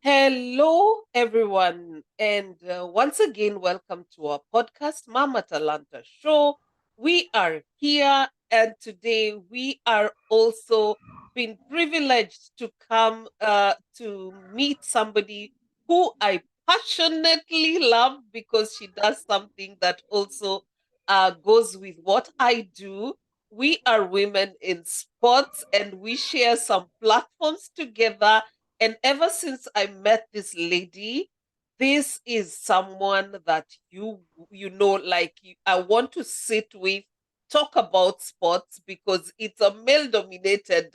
Hello, everyone. And once again, welcome to our podcast, Mama Talanta Show. We are here, and today we are also been privileged to come to meet somebody who I passionately love because she does something that also goes with what I do. We are women in sports, and we share some platforms together, and ever since I met this lady, this is someone that I want to sit with, talk about sports because it's a male dominated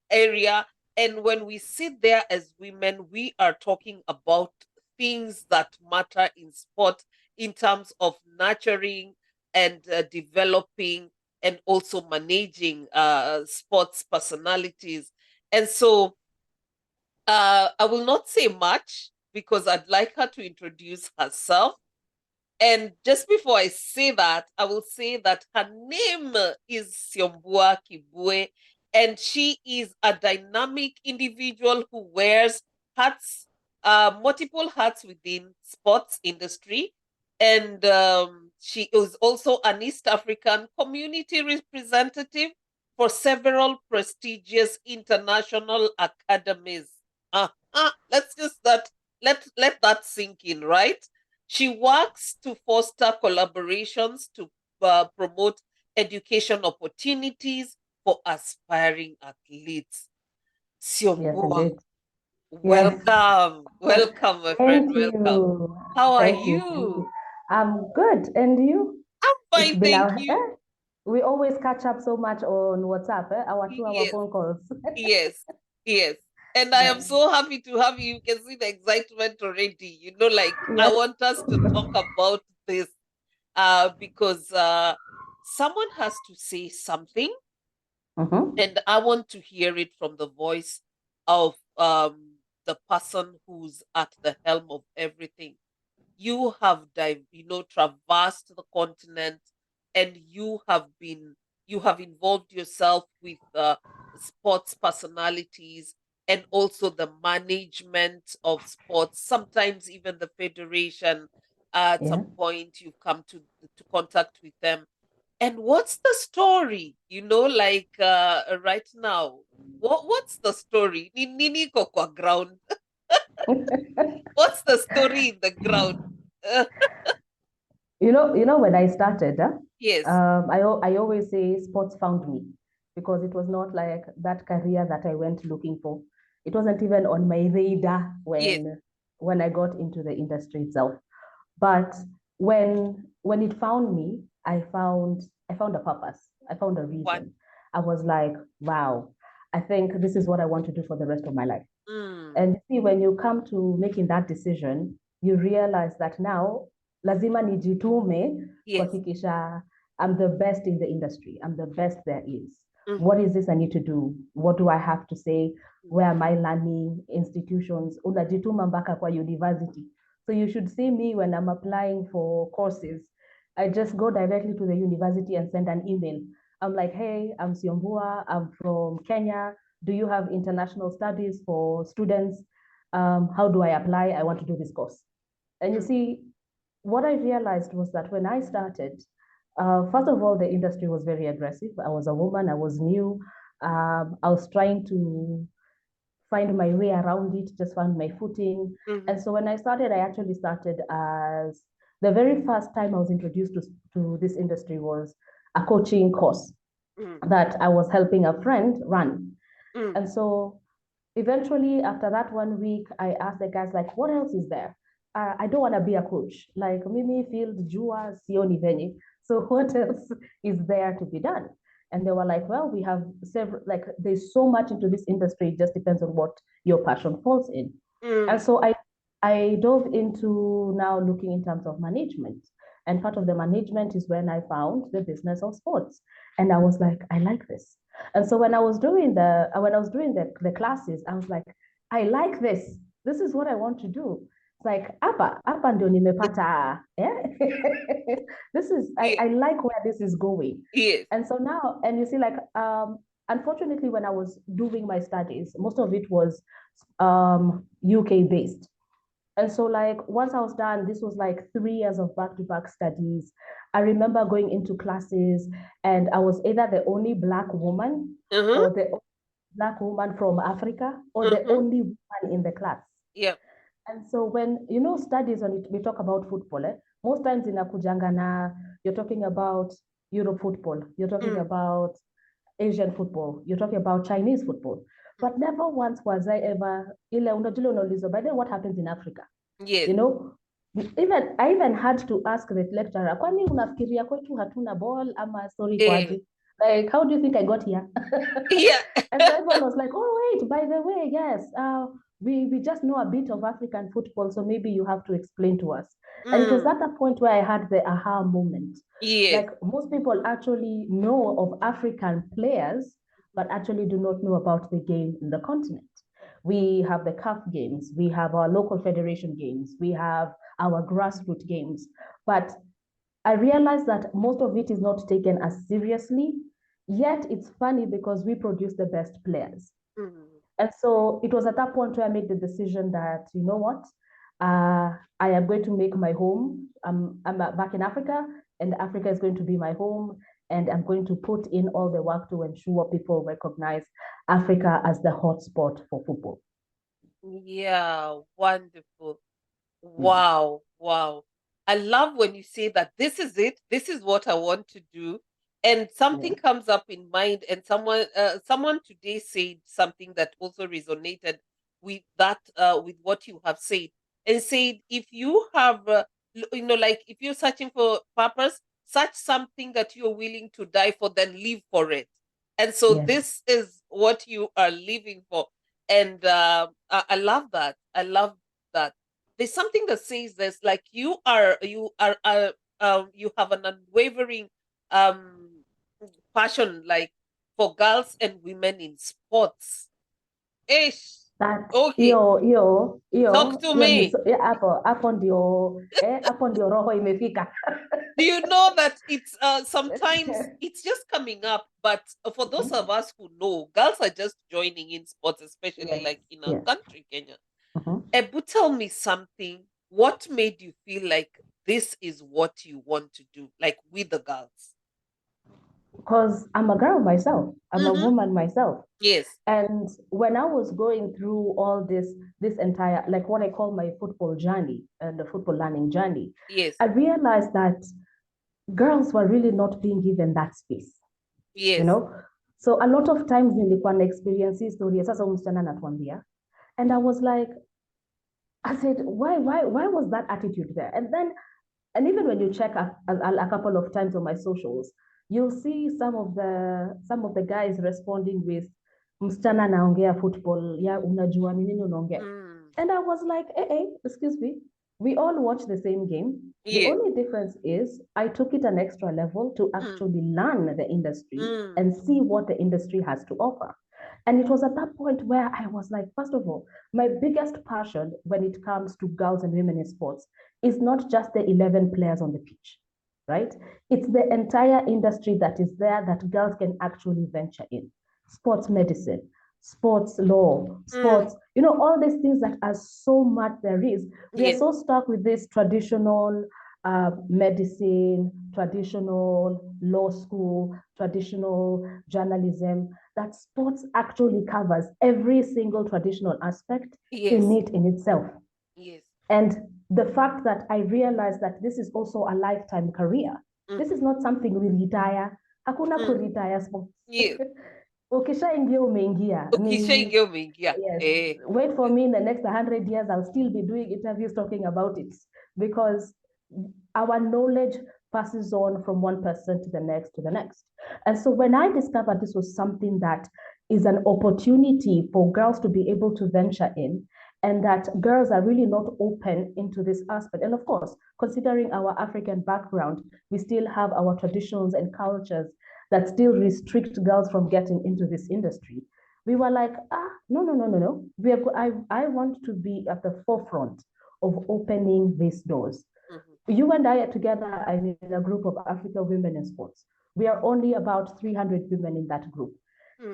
area. And when we sit there as women, we are talking about things that matter in sport in terms of nurturing and developing and also managing sports personalities. And so I will not say much because I'd like her to introduce herself. And just before I say that, I will say that her name is Syombua Kibue, and she is a dynamic individual who wears hats, multiple hats within sports industry. And she is also an East African community representative for several prestigious international academies. Let's just let that sink in, right? She works to foster collaborations to promote education opportunities for aspiring athletes. Yes, Syombua, indeed. Yes. welcome, my friend, Thank welcome. you. How are Thank you. Thank you. you? I'm good. And you? I'm It's fine, been thank our, you. we always catch up so much on WhatsApp, our 2 hour Yes, phone calls. yes, yes. And I Yeah. am so happy to have you. You can see the excitement already. Like I Yes. want us to talk about this because someone has to say something, Mm-hmm. and I want to hear it from the voice of the person who's at the helm of everything. You have traversed the continent, and you have involved yourself with sports personalities and also the management of sports, sometimes even the federation. At Yeah. some point you've come to contact with them. And what's the story? Like right now, what's the story? Nini ko kwa ground. What's the story in the ground? Uh, When I started, yes, I always say sports found me because it was not like that career that I went looking for. It wasn't even on my radar yes. when I got into the industry itself. But when it found me, I found a purpose. I found a What? reason. I was like, wow, I think this is what I want to do for the rest of my life. Mm, And see, when you come to making that decision, you realize that now lazima nijitume yes. kuhakikisha I'm the best in the industry. I'm the best there is. Mm-hmm. What is this I need to do? What do I have to say? Where am I learning? Institutions. Unajituma mpaka kwa university. So you should see me when I'm applying for courses. I just go directly to the university and send an email. I'm like, hey, I'm Syombua. I'm from Kenya. Do you have international studies for students? How do I apply? I want to do this course. And you Mm, see, what I realized was that when I started, first of all, the industry was very aggressive. I was a woman, I was new. I was trying to find my way around it, just find my footing. mm-hmm. And so when I started, I actually started as the very first time I was introduced to this industry was a coaching course Mm, that I was helping a friend run. mm, And so eventually, after that 1 week, I asked the guys, like, what else is there? I don't want to be a coach. Like, mimi field jua sioni venye. So what else is there to be done? And they were like, well, we have several, like, there's so much into this industry. It just depends on what your passion falls in. And mm, so I dove into now looking in terms of management. And part of the management is when I found the business of sports. And I was like, I like this. And so when I was doing the classes, I was like, I like this. This is what I want to do. It's like hapa ndio nimepata. Yeah? This is yes, I like where this is going. yes. And so now, and you see, like unfortunately, when I was doing my studies, most of it was UK based. And so, like, once I was done, this was like 3 years of back to back studies. I remember going into classes, and I was either the only Black woman Mm-hmm. or the Black woman from Africa or the Mm-hmm. only woman in the class. Yeah. And so, when you know studies, when we talk about football, most times in Akujangana, you're talking about Europe football, you're talking Mm. about Asian football, you're talking about Chinese football. But never once was I ever, by then what happens in Africa? Yes. You know, even I even had to ask the lecturer, kwani unafikiria kwetu hatuna ball ama story Eh. kwaje? Like, how do you think I got here? Yeah. And so everyone was like, oh, wait, by the way, yes, we just know a bit of African football, so maybe you have to explain to us. And it was Mm. at that point where I had the aha moment. Yes. Like, most people actually know of African players, but actually do not know about the game in the continent. We have the CAF games, we have our local federation games, we have our grassroots games. But I realized that most of it is not taken as seriously. Yet it's funny because we produce the best players. Mm. And so it was at that point where I made the decision that, you know what, I am going to make my home. I'm back in Africa, and Africa is going to be my home. And I'm going to put in all the work to ensure people recognize Africa as the hotspot for football. Yeah, wonderful. Mm. Wow, wow. I love when you say that this is it, this is what I want to do. And Yeah. something comes up in mind, and someone today said something that also resonated with what you have said, and said if you have like if you're searching for purpose, search something that you're willing to die for, then live for it. And so Yes. this is what you are living for. And I love that. I love that. There's something that says this, like you have an unwavering um passion, like, for girls and women in sports. Ish. That Okay, talk to hiyo ni me. hapo ndio hapo ndio roho imefika. Do you know that it's sometimes it's just coming up, but for those of us who know, girls are just joining in sports, especially Yes, like in our yes. country, Kenya. Mhm. Ebu, tell me something. What made you feel like this is what you want to do, like with the girls? Because I'm a girl myself, I'm a Mm-hmm. woman myself. Yes. And when I was going through all this entire, like what I call my football journey and the football learning journey, Yes. I realized that girls were really not being given that space, you Yes. know. So a lot of times nilikuwa na experience hii story sasa msichana anatuambia, and I was like, I said, why was that attitude there? And then, and even when you check a couple of times on my socials, you'll see some of the guys responding with msichana naongea football, ya unajua ni nini unaongea. Mm. And I was like, excuse me, we all watch the same game. The Yeah. only difference is I took it an extra level to Mm. actually learn the industry Mm. and see what the industry has to offer. And it was at that point where I was like, first of all, my biggest passion when it comes to girls and women in sports is not just the 11 players on the pitch, right? It's the entire industry that is there that girls can actually venture in. Sports medicine, sports law, Mm. sports, all these things that are so much there is. We are Yes. so stuck with this traditional medicine, traditional law school, traditional journalism, that sports actually covers every single traditional aspect in Yes. it in itself. Yes. And the fact that I realized that this is also a lifetime career. This Mm-hmm. is not something we retire. Hakuna Mm. kuretire sports. Yes. Ukishaingia umeingia. Ukishaingia umeingia. Yes. Eh. Wait for me in the next 100 years, I'll still be doing interviews talking about it because our knowledge passes on from one person to the next to the next. And so when I discovered this was something that is an opportunity for girls to be able to venture in, and that girls are really not open into this aspect. And of course, considering our African background, we still have our traditions and cultures that still restrict girls from getting into this industry. We were like, no, no, no, no, no. I want to be at the forefront of opening these doors. Mm-hmm. You and I are together in a group of African women in sports. We are only about 300 women in that group.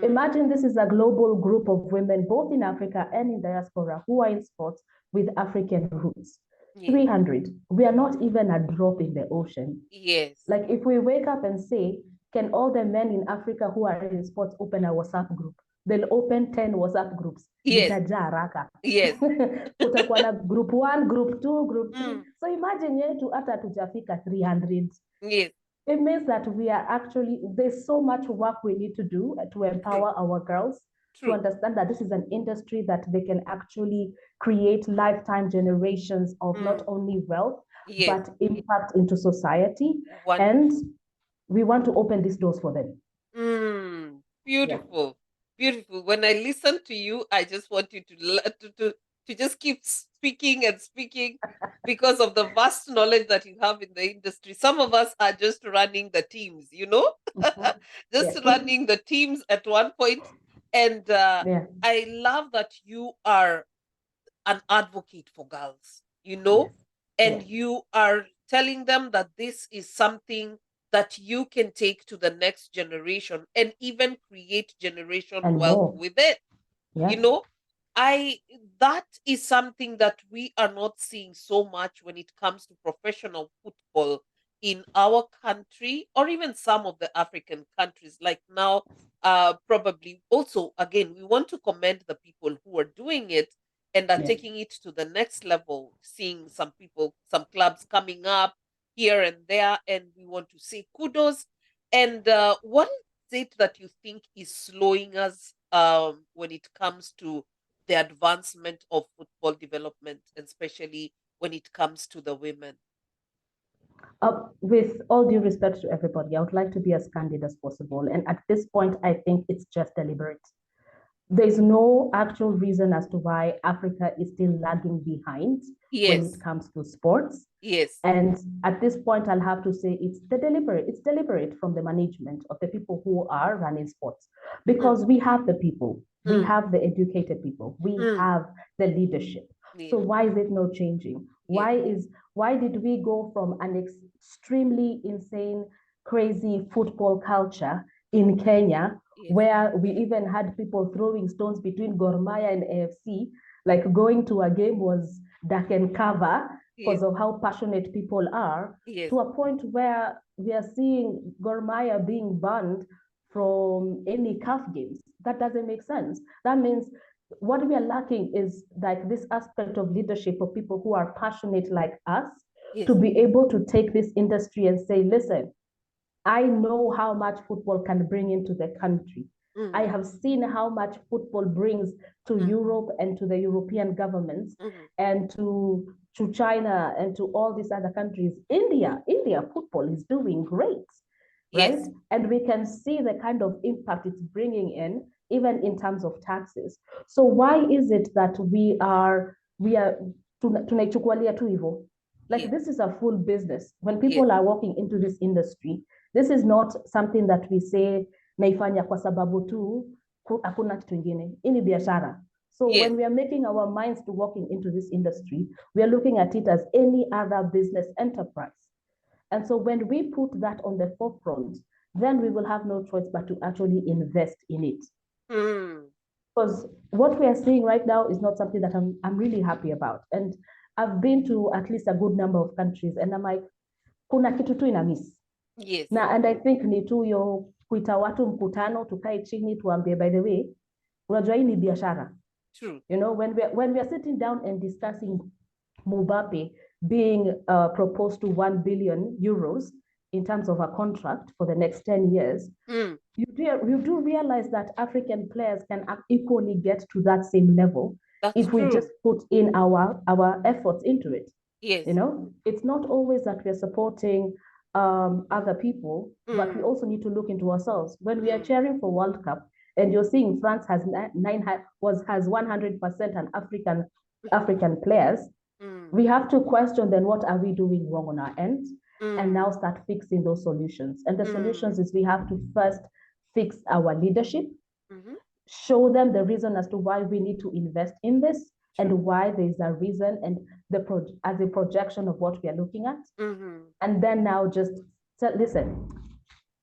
Imagine this is a global group of women, both in Africa and in diaspora, who are in sports with African roots. Yes. 300. We are not even a drop in the ocean. Yes. Like if we wake up and say, can all the men in Africa who are in sports open a WhatsApp group? They'll open 10 WhatsApp groups. Yes. Zitajaa haraka. Yes. Kutakuwa na group 1, group 2, group 3. Mm. So imagine yetu hata tujafika 300. Yes. It means that we are actually, there's so much work we need to do to empower our girls to understand that this is an industry that they can actually create lifetime generations of not only wealth, but impact into society. Wonderful. And we want to open these doors for them. Beautiful. Beautiful. When I listen to you, I just want you to just keep speaking and speaking because of the vast knowledge that you have in the industry. Some of us are just running the teams, just running the teams at one point. And I love that you are an advocate for girls, and you are telling them that this is something that you can take to the next generation and even create generation And wealth more. with it. That is something that we are not seeing so much when it comes to professional football in our country or even some of the African countries. Like now, probably also, again, we want to commend the people who are doing it and are taking it to the next level, seeing some people, some clubs coming up here and there, and we want to say kudos. And what is it that you think is slowing us when it comes to the advancement of football development, especially when it comes to the women? With all due respect to everybody, I would like to be as candid as possible. And at this point, I think it's just deliberate. There's no actual reason as to why Africa is still lagging behind when it comes to sports. Yes. And at this point, I'll have to say it's deliberate from the management of the people who are running sports, because we have the people, we have the educated people, we have the leadership. So why is it not changing? Why did we go from an extremely insane, crazy football culture in Kenya, where we even had people throwing stones between Gor Mahia and AFC, like going to a game was duck and cover because of how passionate people are, to a point where we are seeing Gor Mahia being banned from any CAF games. That doesn't make sense. That means what we are lacking is like this aspect of leadership for people who are passionate like us, to be able to take this industry and say, listen, I know how much football can bring into the country. I have seen how much football brings to Europe and to the European governments and to China and to all these other countries. India football is doing great, right? And we can see the kind of impact it's bringing in, even in terms of taxes. So why is it that we are tunaichukulia tu hivyo? Like this is a full business. When people are walking into this industry, this is not something that we say naifanya kwa sababu tu hakuna kitu ingine. Hii ni biashara. So when we are making our minds to walking into this industry, we are looking at it as any other business enterprise. And so when we put that on the forefront, then we will have no choice but to actually invest in it. Because what we are seeing right now is not something that I'm really happy about. And I've been to at least a good number of countries, and I'm like, kuna kitu tu ina miss. And I think ni tu yo kuita watu mkutano, tukae chini tuambie, by the way, unajua hii ni biashara. True. When we are sitting down and discussing Mbappe being proposed to 1 billion euros in terms of a contract for the next 10 years, you do realize that African players can equally get to that same level if we just put in our efforts into it. It's not always that we're supporting other people, but we also need to look into ourselves. When we are cheering for World Cup and you're seeing France has 100% an African players, we have to question then what are we doing wrong on our end, and now start fixing those solutions. And the solutions is we have to first fix our leadership, show them the reason as to why we need to invest in this, and why there's a reason and as a projection of what we are looking at. And then now just listen,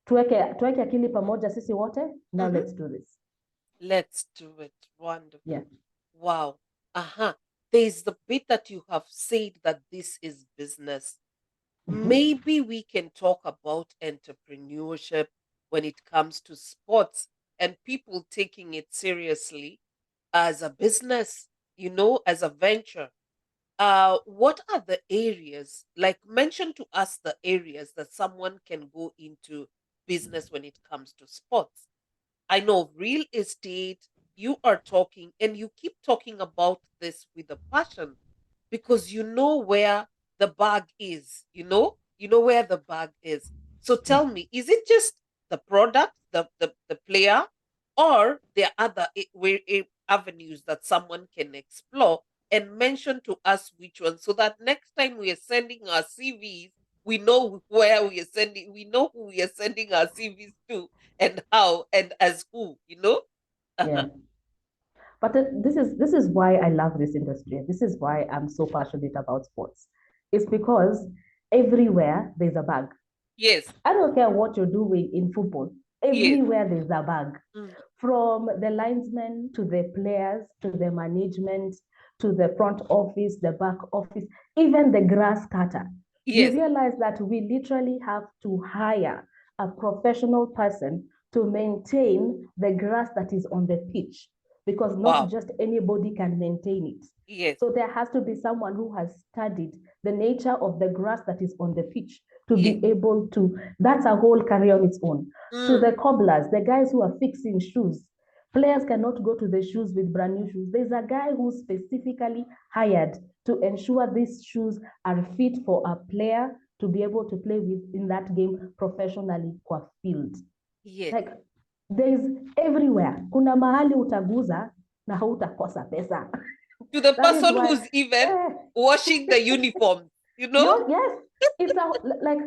tuweke akili pamoja sisi wote. Now let's do this. Let's do it. Wonderful. Yeah. Wow. There's the bit that you have said that this is business. Maybe we can talk about entrepreneurship when it comes to sports and people taking it seriously as a business, as a venture. What are the areas, like mention to us the areas that someone can go into business when it comes to sports? I know real estate, you are talking, and you keep talking about this with a passion because you know where the bag is, you know where the bag is. So Yeah. tell me, is it just the product, the player, or there are other avenues that someone can explore, and mention to us which one, so that next time we are sending our CVs, we know where we are sending, we know who we are sending our CVs to, and how, and as who. Yeah. But this is why I love this industry. This is why I'm so passionate about sports. It's because everywhere there's a bag. Yes, I don't care what you're doing in football. yes. Everywhere there's a bag. Mm, From the linesmen to the players to the management to the front office, the back office, even the grass cutter. You yes. realize that we literally have to hire a professional person to maintain the grass that is on the pitch because not Wow. just anybody can maintain it. Yes, So there has to be someone who has studied the nature of the grass that is on the pitch to yes. be able to, that's a whole career on its own. To Mm, the cobblers, the guys who are fixing shoes. Players cannot go to the shoes with brand new shoes. There's a guy who's specifically hired to ensure these shoes are fit for a player to be able to play with in that game professionally kwa field. yes. Like there's everywhere. Kuna mahali utaguza na hautakosa pesa. To the That is person why who's even eh, washing the uniforms, you know? yes, it's a like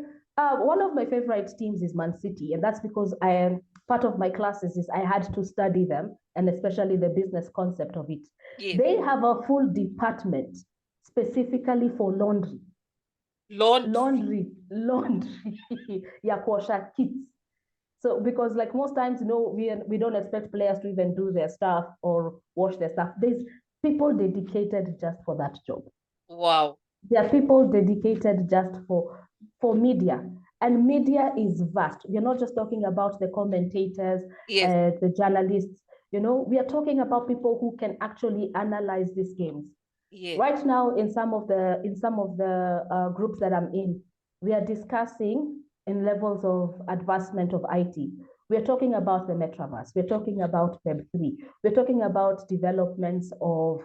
one of my favorite teams is Man City, and that's because I am part of my classes is I had to study them and especially the business concept of it. Yes. They have a full department specifically for laundry, Laundry. laundry, ya kuosha kits. So because like most times, we don't expect players to even do their stuff or wash their stuff. There's people dedicated just for that job. Wow. There are people dedicated just for media, and media is vast. We're not just talking about the commentators, Yes, the journalists. We are talking about people who can actually analyze these games. yes, Right now, in some of the groups that I'm in, we are discussing in levels of advancement of IT. We're talking about the metaverse. We're talking about Web3. We're talking about developments of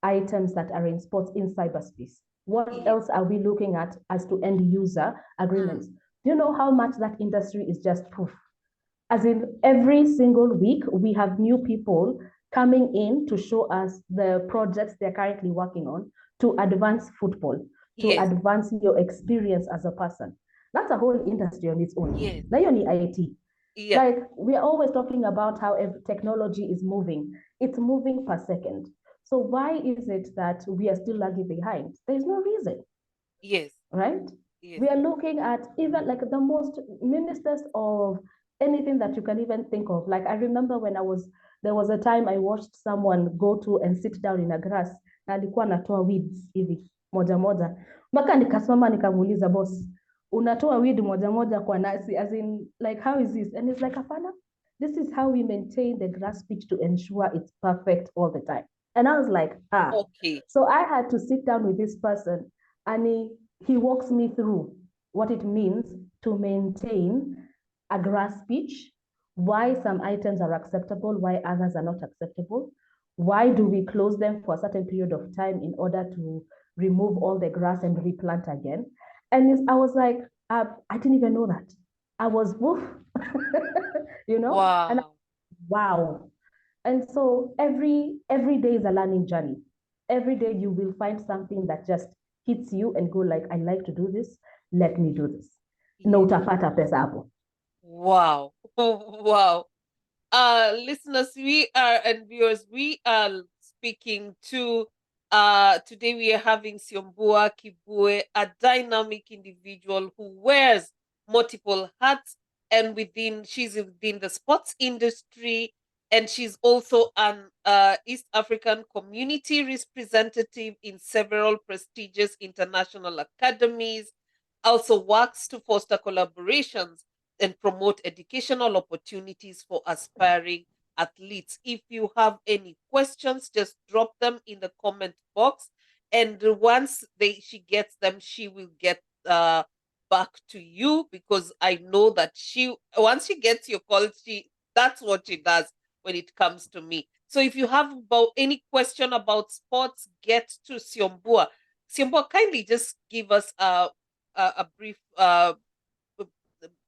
items that are in sports in cyberspace. What yes. else are we looking at as to end user Mm, agreements? Do you know how much that industry is just poof? As in every single week, we have new people coming in to show us the projects they're currently working on to advance football, to yes, advance your experience as a person. That's a whole industry on its own. yes. Na hiyo ni IT. Yeah, Like we are always talking about how technology is moving. It's moving per second. So why is it that we are still lagging behind? There's no reason, yes, right? yes, We are looking at even like the most ministers of anything that you can even think of. Like I remember there was a time I watched someone go to and sit down in a grass na alikuwa anatoa weeds hivi moja moja, mpaka nikasimama nikamuuliza boss, unatoa weed moja moja kwa nasi, as in like how is this? And it's like hapana, this is how we maintain the grass pitch to ensure it's perfect all the time. And I was like, okay. so I had to sit down with this person and he walks me through what it means to maintain a grass pitch, why some items are acceptable, why others are not acceptable, why do we close them for a certain period of time in order to remove all the grass and replant again. And I was like, I didn't even know that. I was woof, and Wow. wow. And so every day is a learning journey. Every day you will find something that just hits you and go like, I like to do this. Let me do this. No Yes. utapata pesa hapo. Wow. Wow. Listeners, we are, and viewers, we are speaking to, today we are having Syombua Kibue, a dynamic individual who wears multiple hats and she's within the sports industry, and she's also an East African community representative in several prestigious international academies. Also works to foster collaborations and promote educational opportunities for aspiring athletes. If you have any questions, just drop them in the comment box, and once she gets them, she will get back to you, because I know that once she gets your call, that's what she does when it comes to me. So if you have about any question about sports, get to Syombua. Syombua, kindly just give us a brief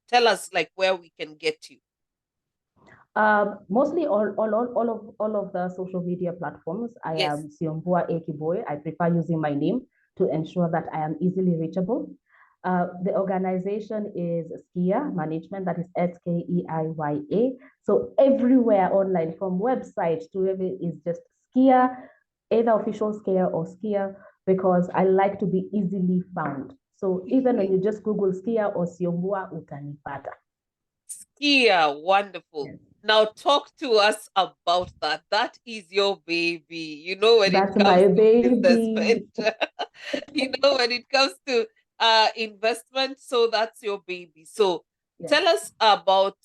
tell us like where we can get you. Mostly all of the social media platforms. I Yes. am Syombua Kibue. I prefer using my name to ensure that I am easily reachable. The organization is Skia Management, that is SKEIYA. So everywhere online, from website to every, is just Skia, either official Skia or Skia, because I like to be easily found. So even when you just Google Skia or Syombua, utanipata. Skia, wonderful. Yes. Now talk to us about that. That is your baby. You know, when it That's comes my to business baby. venture, when it comes to investment, so that's your baby. So Yes. tell us about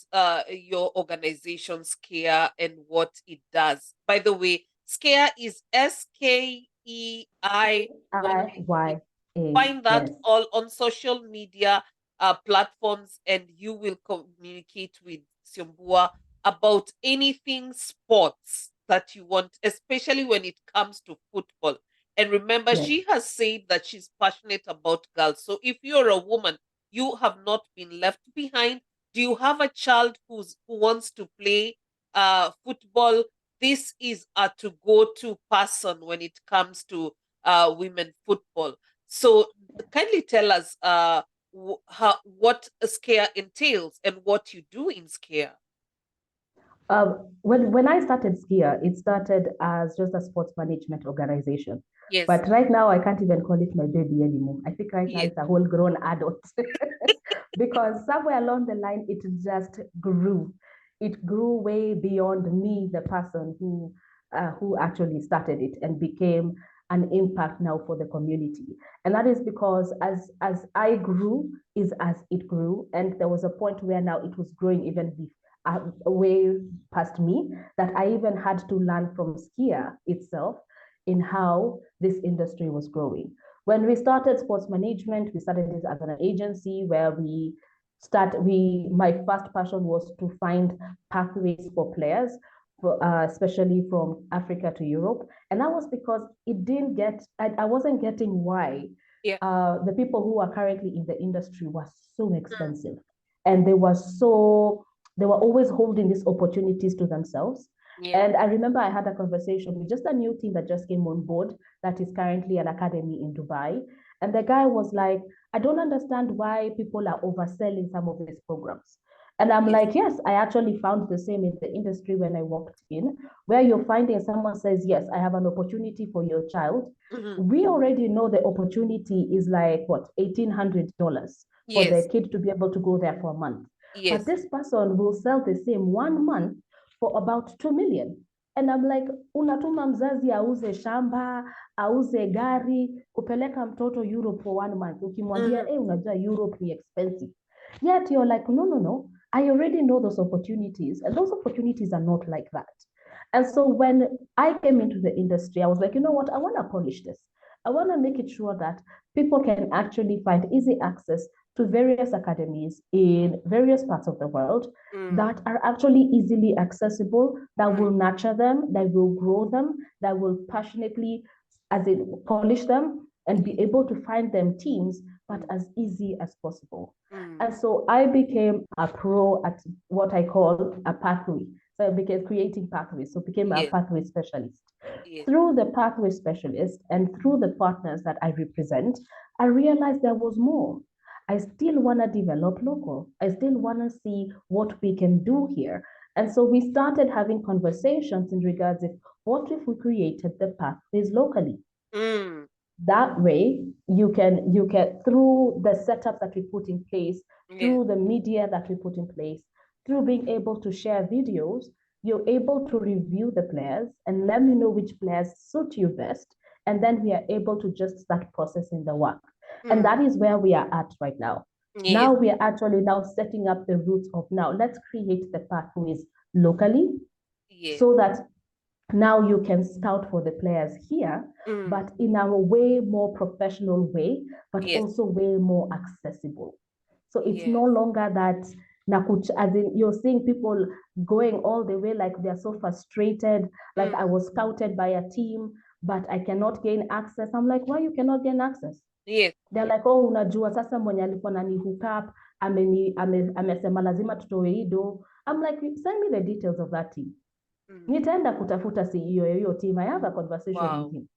your organization Skia and what it does. By the way, Skia is SKEIYA. IYA. Find that Yes. all on social media platforms, and you will communicate with Syombua about anything sports that you want, especially when it comes to football. And remember, Yes. she has said that she's passionate about girls. So if you're a woman, you have not been left behind. Do you have a child who wants to play football? This is a to go to person when it comes to women football. So kindly tell us what Scare entails and what you do in Scare. When I started Skia, it started as just a sports management organization. Yes, But right now, I can't even call it my baby anymore. I think right now yes, it's a whole grown adult because somewhere along the line, it just grew. It grew way beyond me, the person who actually started it and became an impact now for the community. And that is because as I grew, is as it grew, and there was a point where now it was growing even way past me, that I even had to learn from Skia itself in how this industry was growing. When we started sports management, we started this as an agency where my first passion was to find pathways for players, especially from Africa to Europe. And that was because I wasn't getting why yeah, the people who are currently in the industry were so mm, expensive. And they were always holding these opportunities to themselves. yeah, And I remember I had a conversation with just a new team that just came on board that is currently an academy in Dubai. And the guy was like, I don't understand why people are overselling some of these programs. And I'm yes, like, yes, I actually found the same in the industry when I walked in, where you're finding someone says, yes, I have an opportunity for your child. mm-hmm, We already know the opportunity is like, what, $1,800 for the yes, kid to be able to go there for a month. But yes, this person will sell the same 1 month for about 2 million. And I'm like, unatuma mzazi auze shamba, auze gari, kupeleka mtoto Europe for 1 month. Ukimwambia, mm-hmm, hey, unajua Europe ni expensive. Yet you're like, no, no, no. I already know those opportunities. And those opportunities are not like that. And so when I came into the industry, I was like, you know what? I want to polish this. I want to make it sure that people can actually find easy access to various academies in various parts of the world mm, that are actually easily accessible, that mm, will nurture them, that will grow them, that will passionately, as it polish them and be able to find them teams, but mm, as easy as possible. mm, And so I became a pro at what I call a pathway. So I became creating pathways. So became a yes, pathway specialist. yes, Through the pathway specialist and through the partners that I represent, I realized there was more. I still want to develop local. I still want to see what we can do here. And so we started having conversations in regards of what if we created the pathways locally? mm, That way, you can through the setup that we put in place, through the media that we put in place, through being able to share videos, you're able to review the players and let me know which players suit you best. And then we are able to just start processing the work. And that is where we are at right now. Yes. Now we are actually now setting up the roots of now let's create the pathways locally Yes. so that now you can scout for the players here, but in a way more professional way, but Yes. also way more accessible. So it's no Yes. longer that as in you're seeing people going all the way like they're so frustrated, like I was scouted by a team, but I cannot gain access. I'm like, why you cannot gain access? Yes. They're like, oh, unajua sasa mwenye alikuwa nani hook up amesema lazima tutoe ido. I'm like, send me the details of that team. Nitaenda kutafuta CEO ya hiyo team. I have a conversation with him.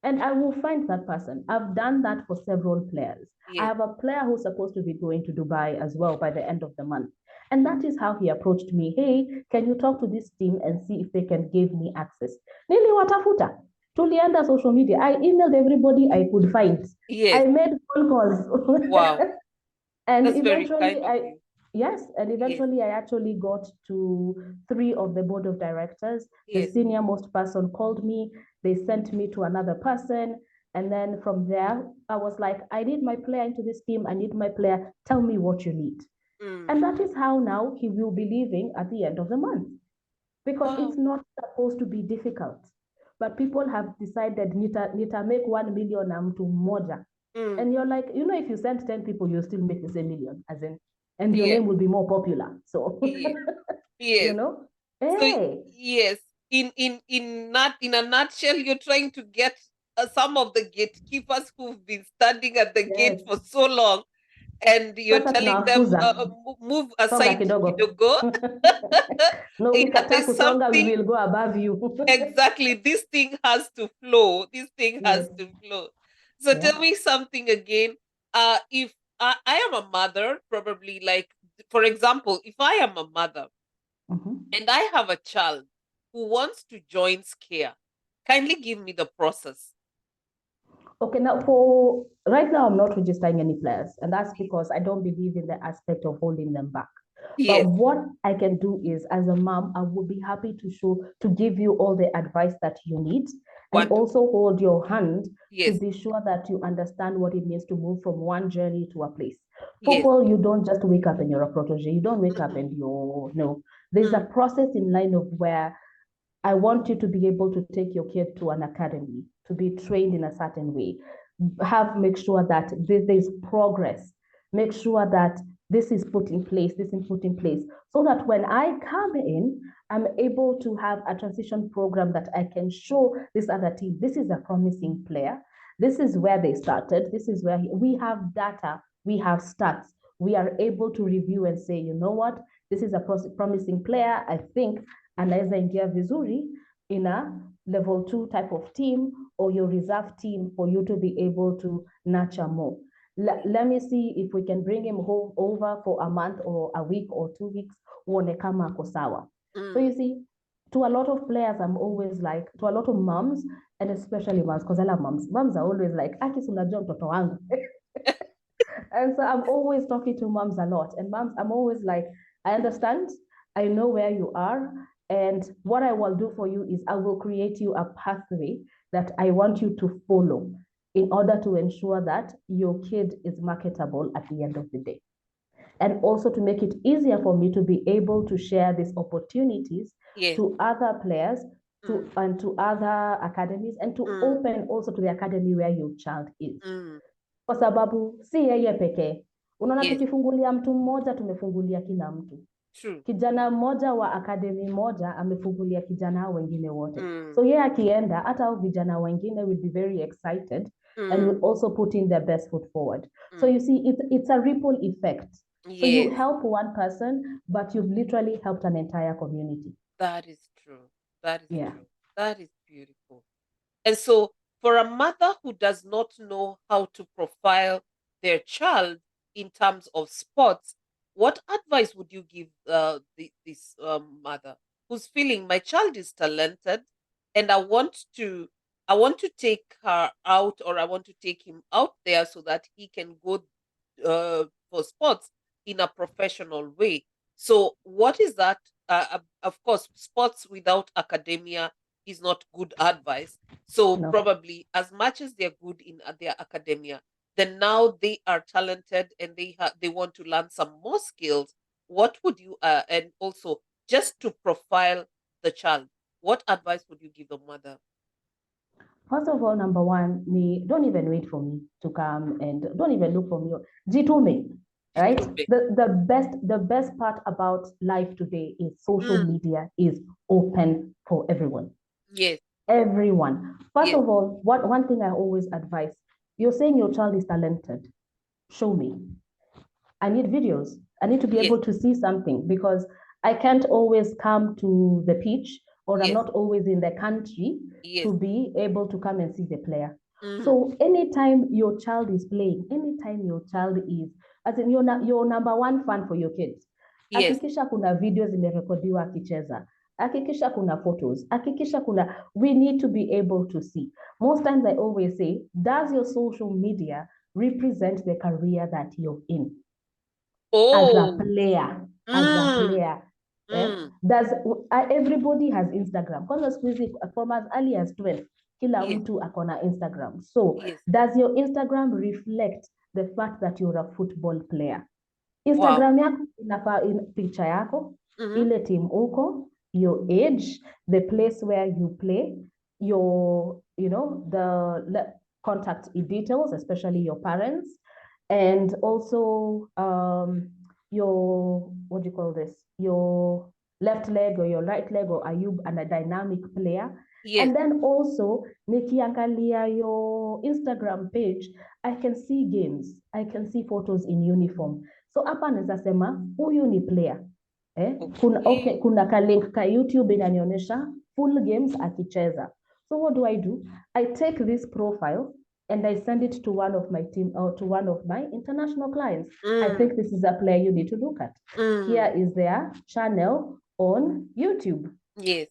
And I will find that person. I've done that for several players. Yes. I have a player who's supposed to be going to Dubai as well by the end of the month. And that is how he approached me. Hey, can you talk to this team and see if they can give me access? Niliwatafuta. Tulienda social media. I emailed everybody I could find. Yes. I made phone calls. Wow. And That's very eventually kind of you. yes, and eventually I actually got to 3 of the board of directors. The Yes. senior most person called me, they sent me to another person, and then from there I was like, I need my player into this team, I need my player, tell me what you need. And that is how now he will be leaving at the end of the month, because it's not supposed to be difficult, but people have decided nita make 1 million na mtu mmoja. And you're like, if you send 10 people, you'll still make the same million, as in, and your name will be more popular. So, yes. Hey. So yes, in a nutshell, you're trying to get some of the gatekeepers who've been standing at the gate for so long, and you're telling them move aside kidogo. No, There's kusonga, we something. will go above you. Exactly. This thing has to flow. This thing has Yes. to flow. So tell me something again. If I am a mother, probably like, for example, if I am a mother and I have a child who wants to join Scare, kindly give me the process. Okay, now for right now, I'm not registering any players, and that's because I don't believe in the aspect of holding them back. Yes. But what I can do is, as a mom, I would be happy to give you all the advice that you need, and also hold your hand to be sure that you understand what it means to move from one journey to a place. People, you don't just wake up and you're a protege. You don't wake up and you're no. There's a process in line of where I want you to be able to take your kid to an academy, to be trained in a certain way. Make sure that there's progress. Make sure that this is put in place, this is put in place, so that when I come in, I'm able to have a transition program that I can show this other team, this is a promising player. This is where they started. This is where we have data, we have stats. We are able to review and say, you know what, this is a promising player. I think anaweza ingia vizuri in a level 2 type of team or your reserve team for you to be able to nurture more. Let me see if we can bring him home over for a month or a week or 2 weeks, uone kama ako sawa. So you see, to a lot of players, I'm always like, to a lot of moms, and especially moms, because I love moms. Moms are always like, aki unajua mtoto wangu. And so I'm always talking to moms a lot. And moms, I'm always like, I understand, I know where you are. And what I will do for you is I will create you a pathway that I want you to follow in order to ensure that your kid is marketable at the end of the day. And also to make it easier for me to be able to share these opportunities to other players and to other academies, and to open also to the academy where your child is. Kwa sababu si yeye pekee. Unaona, tukifungulia mtu mmoja tumefungulia kila mtu. True. Kijana mmoja wa akademi moja amefungulia kijana wengine wote. So yeye akienda, hata hao vijana wengine will be very excited and will also put in their best foot forward. So you see, it's a ripple effect. So you help one person, but you've literally helped an entire community. That is true. That is true. That is beautiful. And so for a mother who does not know how to profile their child in terms of sports, what advice would you give this mother who's feeling my child is talented and I want to take her out, or I want to take him out there so that he can go for sports, in a professional way. So what is that? Of course, sports without academia is not good advice. So No. probably as much as they're good in their academia, then now they are talented and they want to learn some more skills. What would you and also just to profile the child, what advice would you give the mother? First of all, number one, don't even wait for me to come and don't even look for me. Jitume, right? Jitume. The best part about life today is social Mm, media is open for everyone. yes, Everyone. First yes, of all, what one thing I always advise, you're saying your child is talented. Show me. I need videos. I need to be yes, able to see something because I can't always come to the pitch or I'm yes, not always in the country yes. to be able to come and see the player. Mm, So anytime your child is playing, anytime your child is, as in your number one fan for your kids, yes. hakikisha kuna videos zimerekodiwa akicheza, hakikisha kuna photos, hakikisha we need to be able to see. Most times I always say, does your social media represent the career that you're in? As a Oh, player, as a mm, player. Eh? mm, Does everybody has Instagram? Kwanza siku hizi from as early as 12 kila yes, mtu akona Instagram. So yes. does your Instagram reflect the fact that you're a football player? Wow. Instagram yako inafaa picha yako, Mm-hmm. ile team uko, your age, the place where you play, your, the contact details, especially your parents, and also your, what do you call this? Your left leg or your right leg, or are you a dynamic player? Yes. And then also, nikiangalia your Instagram page, I can see games, I can see photos in uniform. So hapa naweza sema huyu ni player. Okay. Kuna ka link ka YouTube inanionyesha full games akicheza. So what do? I take this profile and I send it to one of my team or to one of my international clients. I Mm, think this is a player you need to look at. mm, Here is their channel on YouTube. yes.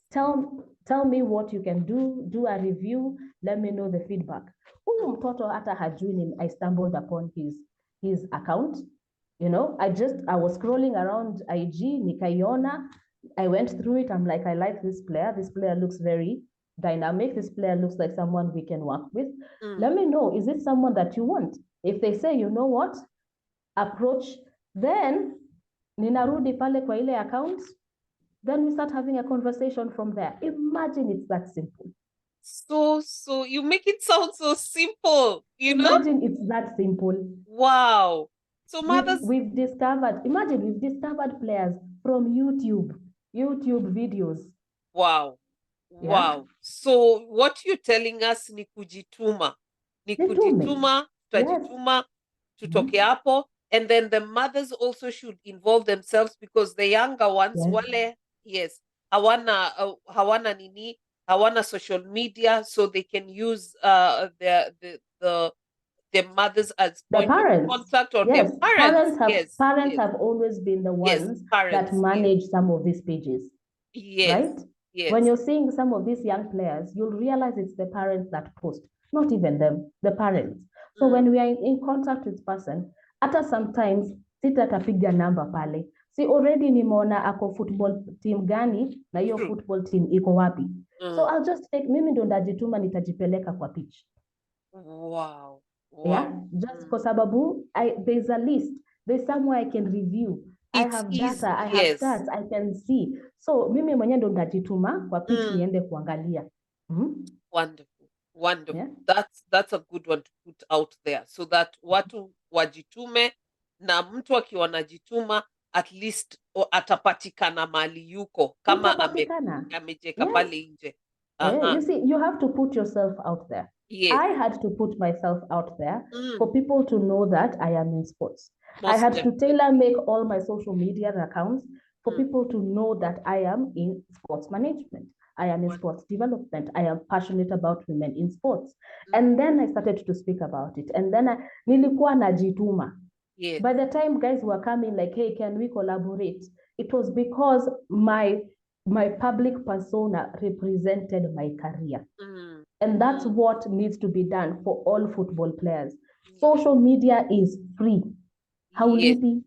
Tell me what you can do a review, let me know the feedback. Huyu mtoto hata hajui I stumbled upon his account. I was scrolling around IG, nikaiona, I went through it. I'm like, I like this player. This player looks very dynamic. This player looks like someone we can work with. Mm. Let me know, is it someone that you want? If they say, you know what, approach, then ninarudi pale kwa ile account, then we start having a conversation from there. Imagine it's that simple. So you make it sound so simple, you know? Imagine it's that simple. Wow. So We've mothers, we've discovered, imagine we've discovered players from YouTube videos. wow. Yeah. Wow. So what you're telling us ni kujituma. Ni Nitume. kujituma, Yes. tutajituma, tutoke Mhm. hapo. And then the mothers also should involve themselves because the younger ones, Yes. wale, yes, hawana nini, hawana social media, so they can use their mothers as The point of parents. contact or their Yes. parents. Parents have Yes, parents yes, have always been the yes, ones that parents. Yes, manage some of these pages. yes, Right? When yes. you're seeing some of these young players, you'll realize it's the parents that post, not even them, the parents. So Mm, when we are in contact with person, hata sometimes sitatapiga namba pale. Si already nimeona ako football team gani na hiyo true. football team iko wapi. So Mm. I'll just take, mimi ndo ndajituma nitajipeleka kwa pitch. Wow. Yeah, Wow. just kwa Mm. sababu there's a list, there's somewhere I can review, I It's have easy. data, I have Yes. stats, I can see. So mimi mwenyewe ndo nitajituma kwa pitch Mm. niende kuangalia. Wonderful. Yeah. Wonderful. That's a good one to put out there so that watu wajitume na mtu akiwa anajituma at least atapatikana mali yuko kama Utapatikana. amejeka Yes. pale nje. You Aha. see, you have to put yourself out there. Yes. I had to put myself out there Mm. for people to know that I am in sports. I Most had to definitely. tailor make all my social media accounts for Mm. people to know that I am in sports management. I am in sports development. I am passionate about women in sports. Mm. And then I started to speak about it. And then nilikuwa najituma. Yes. By the time guys were coming like, hey, can we collaborate? It was because my public persona represented my career. Mm. And that's Mm. what needs to be done for all football players. Yes. Social media is free. Yes. Haulipi.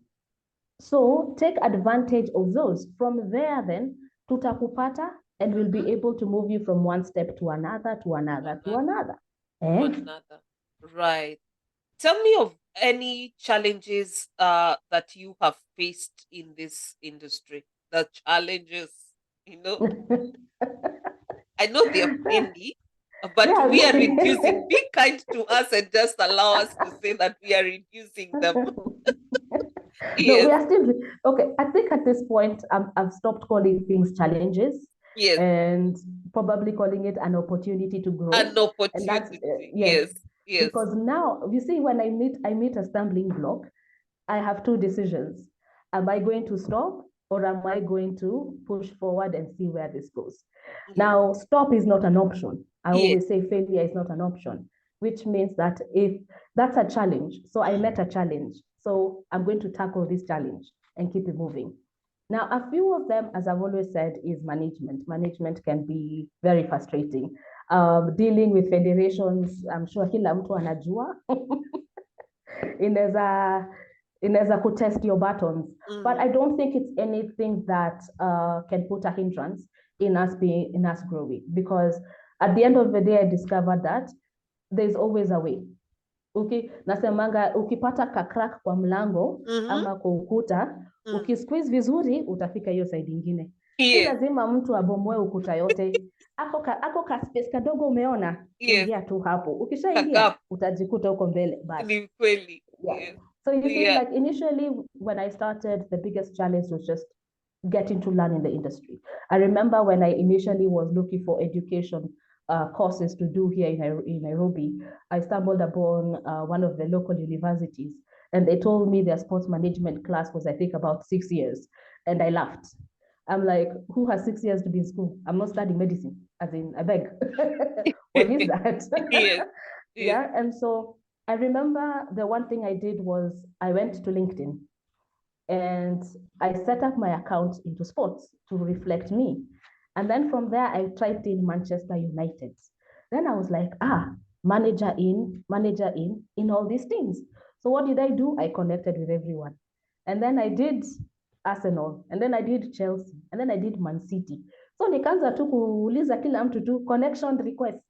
So take advantage of those. From there, then, tutakupata, and we'll be able to move you from one step to another, to another, to another. to Eh? another. Right. Tell me of any challenges that you have faced in this industry. The challenges, you know, I know they're many, but Yeah. we are reducing. Be kind to us and just allow us to say that we are reducing them. No, we Yes, are still okay. I think at this point, I've stopped calling things challenges yes. and probably calling it an opportunity to An grow. And that's opportunity. yes, Yes, yes. because now you see, when I meet a stumbling block, I have two decisions. Am I going to stop, or am I going to push forward and see where this goes? Yes, Now, stop is not an option. I yes. always say failure is not an option, which means that if that's a challenge, so I met a challenge, so I'm going to tackle this challenge and keep it moving. Now, a few of them, as I've always said, is management. Management can be very frustrating. Dealing with federations, I'm sure kila mtu anajua inaweza inaweza kutest your buttons, but I don't think it's anything that can put a hindrance in us growing, because at the end of the day I discovered that there's always a way. Okay, nasemanga ukipata kakrak kwa mlango Mm-hmm. ama kwa ukuta, ukisqueeze vizuri utafika hiyo side ingine. Si Yes, lazima mtu abomoe ukuta yote. Ako ka space kadogo umeona, yes. ingia tu hapo. Ukishaingia Kagap. utajikuta huko mbele basi. Ni kweli. Yeah. Yes. So you see, Yeah. like initially when I started, the biggest challenge was just getting to learn in the industry. I remember when I initially was looking for education courses to do here in Nairobi, I stumbled upon one of the local universities, and they told me their sports management class was, I think, about 6 years. And I laughed. I'm like, who has 6 years to be in school? I'm not studying medicine, as in, I beg. What is that? Yes. Yes. Yeah. And so I remember the one thing I did was I went to LinkedIn and I set up my account into sports to reflect me. And then from there, I typed in Manchester United. Then I was like, manager in all these things. So what did I do? I connected with everyone. And then I did Arsenal, and then I did Chelsea, and then I did Man City. So nikaanza tu kuuliza kila mtu tu connection requests.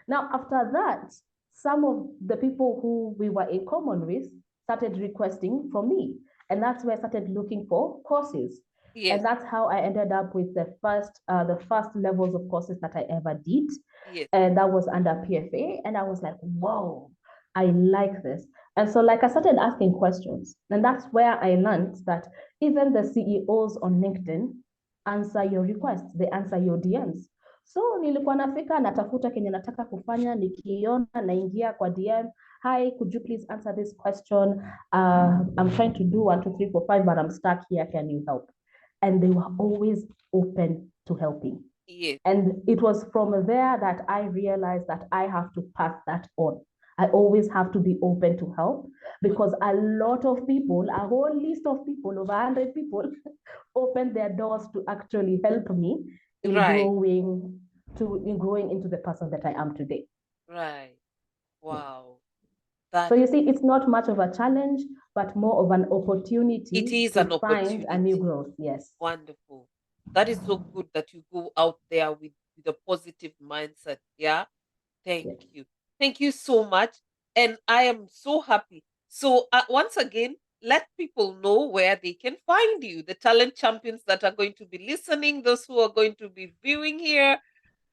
Now, after that, some of the people who we were in common with started requesting from me. And that's where I started looking for courses. Yes. And that's how I ended up with the first levels of courses that I ever did. Yes. And that was under PFA. And I was like, whoa, I like this. And so, like, I started asking questions. And that's where I learned that even the CEOs on LinkedIn answer your requests, they answer your DMs. So nilikuwa nafika natafuta kenye nataka kufanya, nikiona naingia kwa DM, hi, could you please answer this question? I'm trying to do 1, 2, 3, 4, 5, but I'm stuck here. Can you help? And they were always open to helping. Yes. And it was from there that I realized that I have to pass that on. I always have to be open to help, because a lot of people, a whole list of people, over 100 people, opened their doors to actually help me in Right. growing into the person that I am today. Right. Yeah. Wow. So That you see, it's not much of a challenge, but more of an it opportunity is an to find a new opportunity. growth. Yes. Wonderful. That is so good that you go out there with a positive mindset. Yeah. Thank Yeah. you. Thank you so much. And I am so happy. So, once again, let people know where they can find you, the talent champions that are going to be listening, those who are going to be viewing here.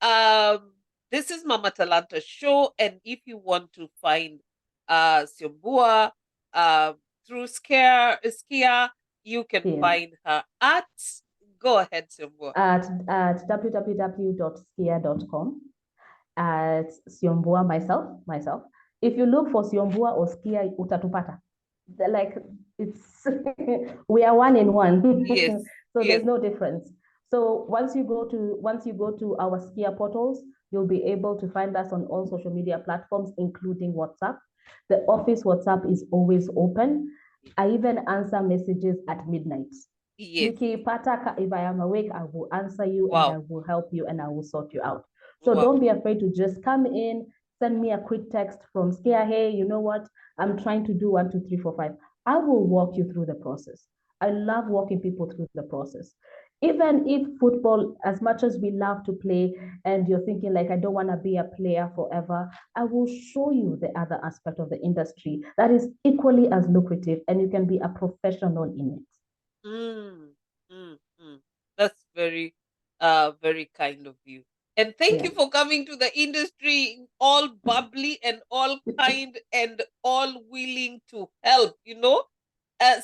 Um, this is Mama Talanta Show. And if you want to find Syombua uh, through Skia, you can Yeah. find her at, go ahead, Syombua. At www.skia.com, at Syombua, myself. If you look for Syombua or Skia, utatupata. Like, it's we are one in one. Yes. So Yes. there's no difference. So once you go to our Skia portals, you'll be able to find us on all social media platforms, including WhatsApp. The office WhatsApp is always open. I even answer messages at midnight. Yes. Nikipata, if I am awake, I will answer you and I Wow. will help you and I will sort you out. So Wow. don't be afraid to just come in, send me a quick text from Scare. Hey, you know what? I'm trying to do 1, 2, 3, 4, 5. I will walk you through the process. I love walking people through the process. Even if football, as much as we love to play, and you're thinking like, I don't want to be a player forever, I will show you the other aspect of the industry that is equally as lucrative, and you can be a professional in it. Mm, mm. That's very kind of you. And thank Yeah. you for coming to the industry, all bubbly and all kind and all willing to help.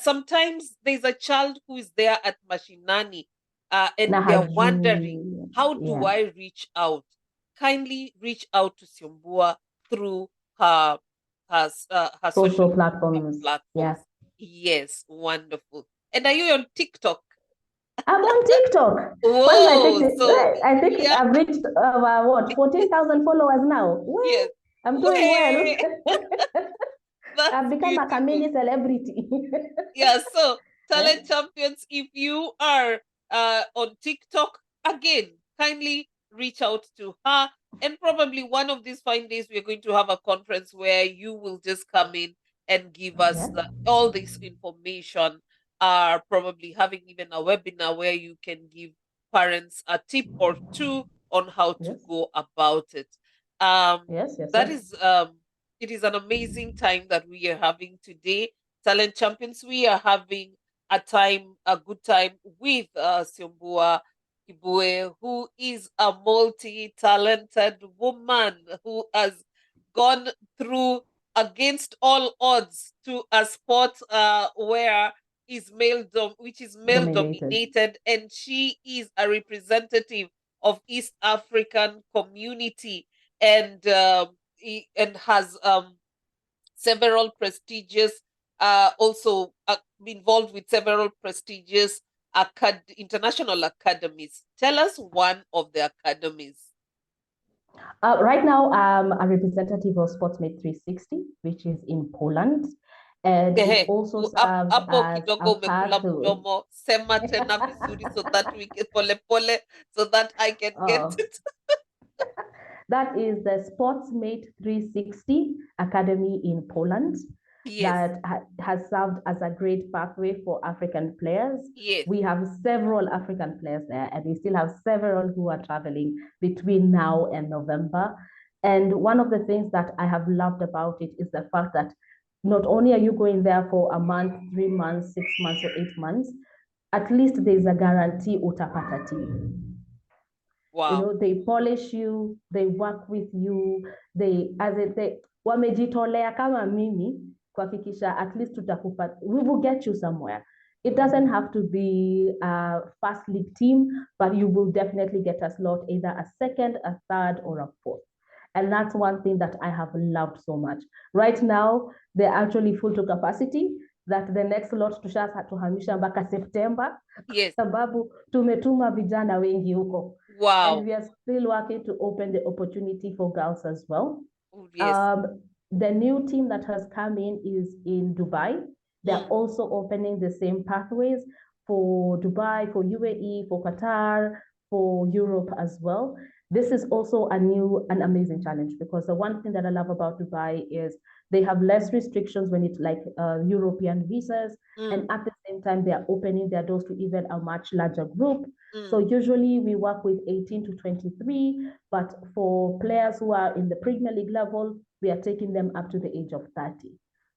Sometimes there's a child who is there at Mashinani, and Na they're wondering, hajui. how do Yeah. I reach out? Kindly reach out to Syombua through her her social Social media platforms. platforms. Yeah. Yes, wonderful. And are you on TikTok? I'm on TikTok. Kwanza, Whoa, so I think yeah, I've reached what 14,000 followers now. yes. Well, I'm doing well. Way, that's I've become a beautiful. community celebrity. Yeah, so Yeah. talent champions, if you are on TikTok, again, kindly reach out to her. And probably one of these fine days, we're going to have a conference where you will just come in and give us Yeah. all this information. Probably having even a webinar where you can give parents a tip or two on how to Yes. go about it. Um, Yes. Yes. that Yes. is, it is an amazing time that we are having today. Talent Champions, we are having a good time with Syombua Kibue, who is a multi-talented woman who has gone through against all odds to a sport which is male Dominated. dominated, and she is a representative of East African community, and has several prestigious, also involved with several prestigious international academies. Tell us one of the academies. Right now, I'm a representative of Sportsmate 360, which is in Poland. And it Ehe, also serves hapo as a kidogo umekula pathway. mdomo, sema tena vizuri so that we get pole pole, so that I can get Oh, it. that is the Sportsmate 360 Academy in Poland Yes, that has served as a great pathway for African players. yes. We have several African players there, and we still have several who are traveling between now and November. And one of the things that I have loved about it is the fact that not only are you going there for a month, 3 months, 6 months, or 8 months, at least there's a guarantee utapata team. Wow. They polish you, they work with you, they wamejitolea kama mimi kuhakikisha at least tutakupa, we will get you somewhere. It doesn't have to be a first league team, but you will definitely get a slot, either a second, a third, or a fourth. And that's one thing that I have loved so much. Right now, they're actually full to capacity, that the next lot tuhamisha mpaka September, Yes. sababu tumetuma vijana wengi huko. And Wow. we are still working to open the opportunity for girls as well. Oh, yes. The new team that has come in is in Dubai. They're also opening the same pathways for Dubai, for UAE, for Qatar, for Europe as well. This is also an amazing challenge, because the one thing that I love about Dubai is they have less restrictions when it's like European visas. And at the same time, they are opening their doors to even a much larger group. So usually we work with 18 to 23, but for players who are in the Premier League level, we are taking them up to the age of 30.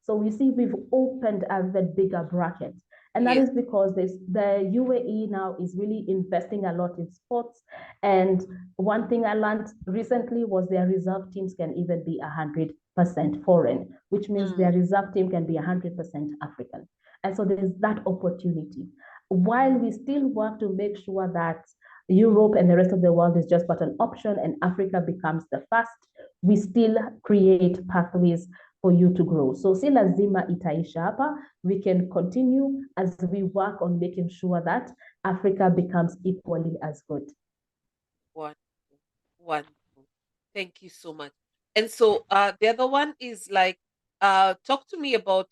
So we see we've opened a bigger bracket. And that Yes. is because the UAE now is really investing a lot in sports. And one thing I learned recently was their reserve teams can even be 100% foreign, which means their reserve team can be 100% African. And so there's that opportunity. While we still work to make sure that Europe and the rest of the world is just but an option and Africa becomes the first, we still create pathways for you to grow. So si lazima itaisha hapa. We can continue as we work on making sure that Africa becomes equally as good. Wonderful. Wonderful. Thank you so much. And so the other one is like, talk to me about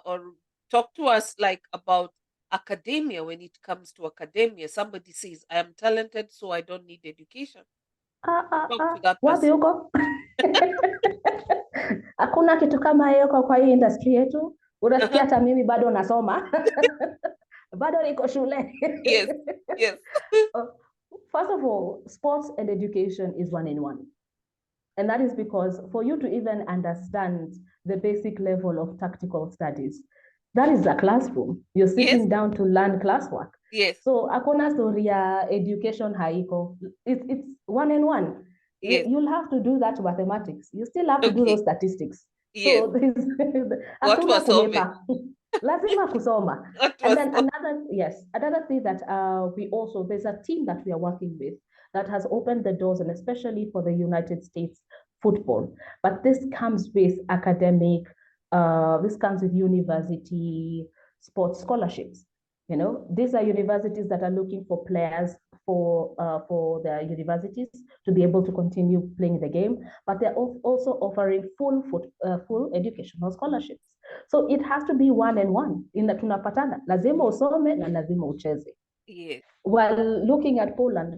or talk to us like about academia. When it comes to academia, somebody says, I am talented, so I don't need education. Talk to that Wapi person. huko? Hakuna kitu kama hiyo kwa hii industry yetu. Unasikia hata mimi bado nasoma. bado niko shule. Yes, yes. Uh, First of all, sports and education is one in one. And that is because for you to even understand the basic level of tactical studies, that is a classroom. You're Yes, sitting down to learn classwork. yes, So hakuna story ya education haiko. It's one in one. yes. You'll have to do that mathematics. You still have to do those Okay, statistics. yes. So there's Watu hakuna wasome. kuhepa. Lazima kusoma. Watu And then wasome. another thing that there's a team that we are working with that has opened the doors, and especially for the United States football. But this comes with this comes with university sports scholarships. You know, these are universities that are looking for players for their universities to be able to continue playing the game, but they're also offering full educational scholarships. So it has to be one and one. Tunapatana, lazima usome na lazima ucheze. Yes. While looking at Poland,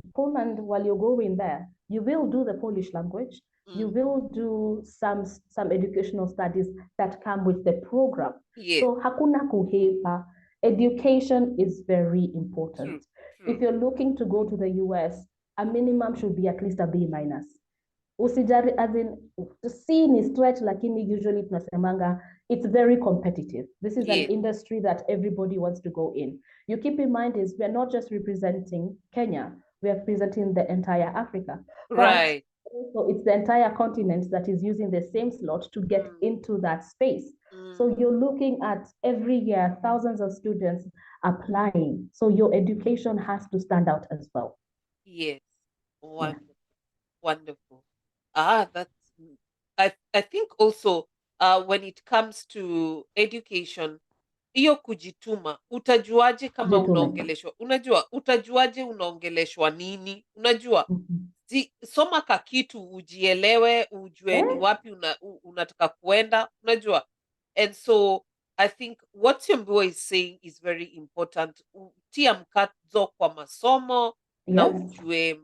while you're going there, you will do the Polish language. You will do some educational studies that come with the program. Yes. So hakuna kuhepa. Education is very True. important. If True. you're looking to go to the US, a minimum should be at least a B minus. Usijari, as in, C ni stretch, lakini usually tunasemanga it's very competitive. This is an Yes. industry that everybody wants to go in. You keep in mind is we're not just representing Kenya, we are representing the entire Africa. But Right. also it's the entire continent that is using the same slot to get into that space. So you're looking at every year thousands of students applying. So your education has to stand out as well. Yes. Yeah. Wonderful. Wonderful. That's I think also when it comes to education, hiyo kujituma, utajuaje kama Jitume. unaongeleshwa? Unajua, utajuaje unaongeleshwa nini? Unajua, soma ka kitu ujielewe, ujue ni wapi unataka kuenda, unajua. And so I think what Syombua is saying is very important. Tia mkazo kwa masomo na Yes. ujue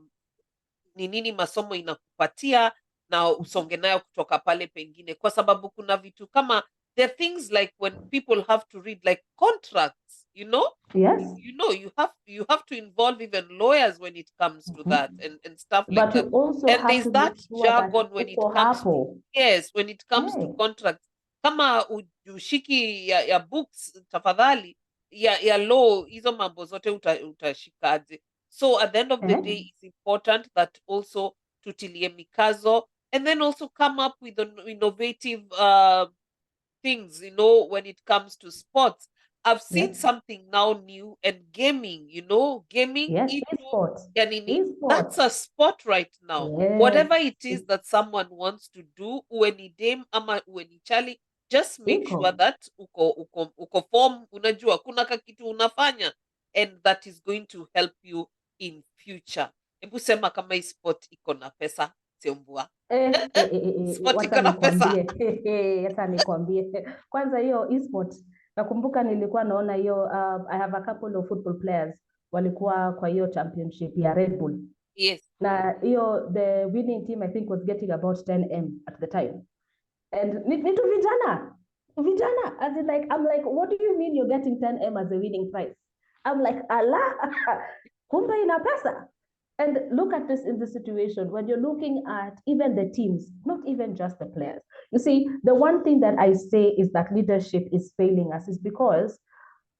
ni nini masomo inakupatia na usonge nayo kutoka pale pengine, kwa sababu kuna vitu kama there are things like when people have to read like contracts, you know. Yes. You have to involve even lawyers when it comes to that and stuff like But you that. also And have there's to make that sure that jargon when it uko comes to, hapo. yes, when it comes to Yeah. contracts. Kama ushiki ya books tafadhali ya law, hizo mambo zote utashikaje? So at the end of the day, it's important that also tutilie mikazo and then also come up with innovative things, when it comes to sports. I've seen Yes. something now new, and gaming, gaming Yes. into Esports. ya nini, that's Esports. a sport right now. Yes. Whatever it is that someone wants to do, uwe ni dame ama uwe ni chali, just make Iko. sure that uko form, unajua kuna kakitu unafanya and that is going to help you in future. Hebu sema kama hii sport iko na pesa, Syombua. Sport Wacha iko na pesa. nikwambie. Wacha nikwambie. Kwanza hiyo esport, nakumbuka nilikuwa naona hiyo I have a couple of football players walikuwa kwa hiyo championship ya Red Bull. Yes. Na hiyo the winning team I think was getting about 10M at the time. And ni tu vijana, as in like, I'm like, what do you mean you're getting 10M as a winning prize? I'm like, Allah, kumbe ina pesa. And look at this in the situation when you're looking at even the teams, not even just the players. You see, the one thing that I say is that leadership is failing us is because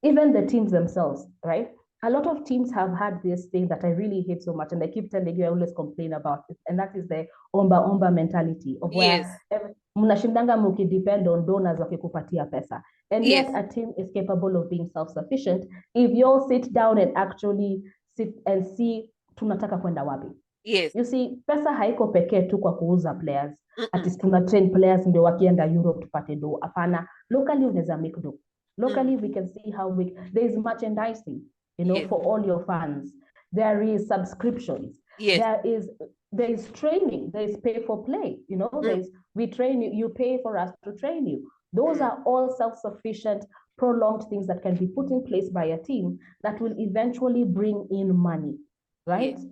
even the teams themselves, right? A lot of teams have had this thing that I really hate so much, and I keep telling you, I always complain about it, and that is the omba mentality of Yes. where mnashindanga mukidepend on donors wakikupatia pesa, and Yes. yet a team is capable of being self-sufficient if you all sit down and actually sit and see tunataka kwenda wapi. Yes. You see, pesa haiko pekee tu kwa kuuza players. At least Mm-mm. tuna train players ndio wakienda Europe tupate do. Hapana, locally unaweza make do. Locally, we can see how there is merchandising, Yes. for all your fans. There is subscriptions. Yes. There is training. There is pay for play. We train you. You pay for us to train you. Those are all self-sufficient, prolonged things that can be put in place by a team that will eventually bring in money, right? Yes.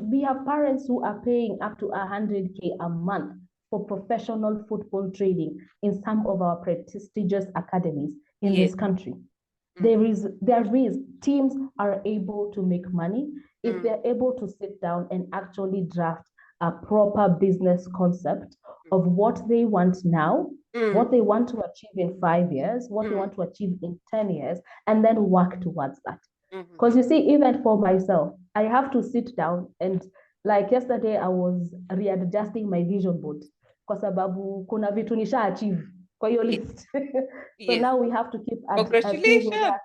We have parents who are paying up to 100K a month for professional football training in some of our prestigious academies in Yes. this country. There is teams are able to make money if they're able to sit down and actually draft a proper business concept of what they want now, what they want to achieve in 5 years, what they want to achieve in 10 years, and then work towards that. Because you see, even for myself, I have to sit down and, like yesterday, I was readjusting my vision board kwa sababu kuna vitu nisha achieve kwa hiyo list. So Yes. now we have to keep Congratulations. that.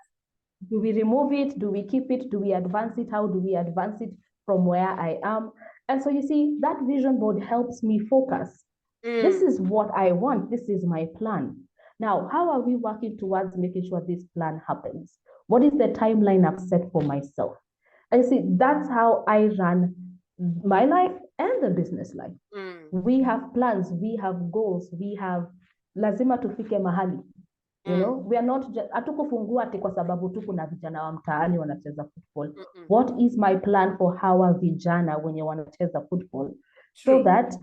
Do we remove it? Do we keep it? Do we advance it? How do we advance it from where I am? And so you see, that vision board helps me focus. This is what I want. This is my plan. Now, how are we working towards making sure this plan happens? What is the timeline I've set for myself? And see, that's how I run my life and the business life. We have plans, we have goals, we have lazima tufike mahali. You know, we are not just hatukufungua ati kwa sababu tu kuna vijana wa mtaani wanacheza football. What is my plan for hawa vijana wenye wanacheza football? True. So that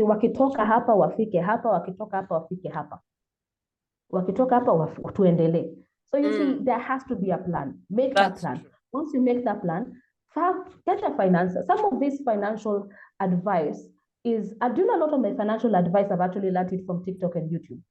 wakitoka hapa wafike hapa, wakitoka hapa wafike hapa, wakitoka hapa tuendelee. So you see, there has to be a plan. Make that plan. True. Once you make that plan, get a finance. Some of this financial advice is, I do a lot of my financial advice. I've actually learned it from TikTok and YouTube.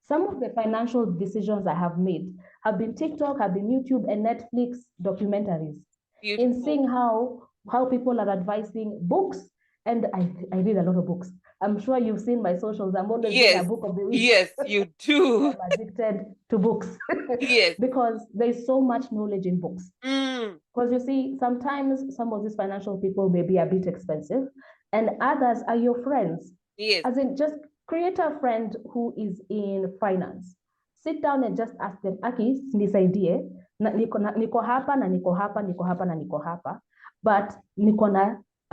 Some of the financial decisions I have made have been TikTok, have been YouTube, and Netflix documentaries. Beautiful. In seeing how people are advising books, and I read a lot of books. I'm sure you've seen my socials. I'm always doing a book of the week. Yes, you do. I'm addicted to books. Yes. Because there's so much knowledge in books. Because you see, sometimes some of these financial people may be a bit expensive, and others are your friends. Yes. As in, just create a friend who is in finance. Sit down and just ask them, Aki, nisaidie, niko hapa na niko hapa, niko hapa na niko hapa, but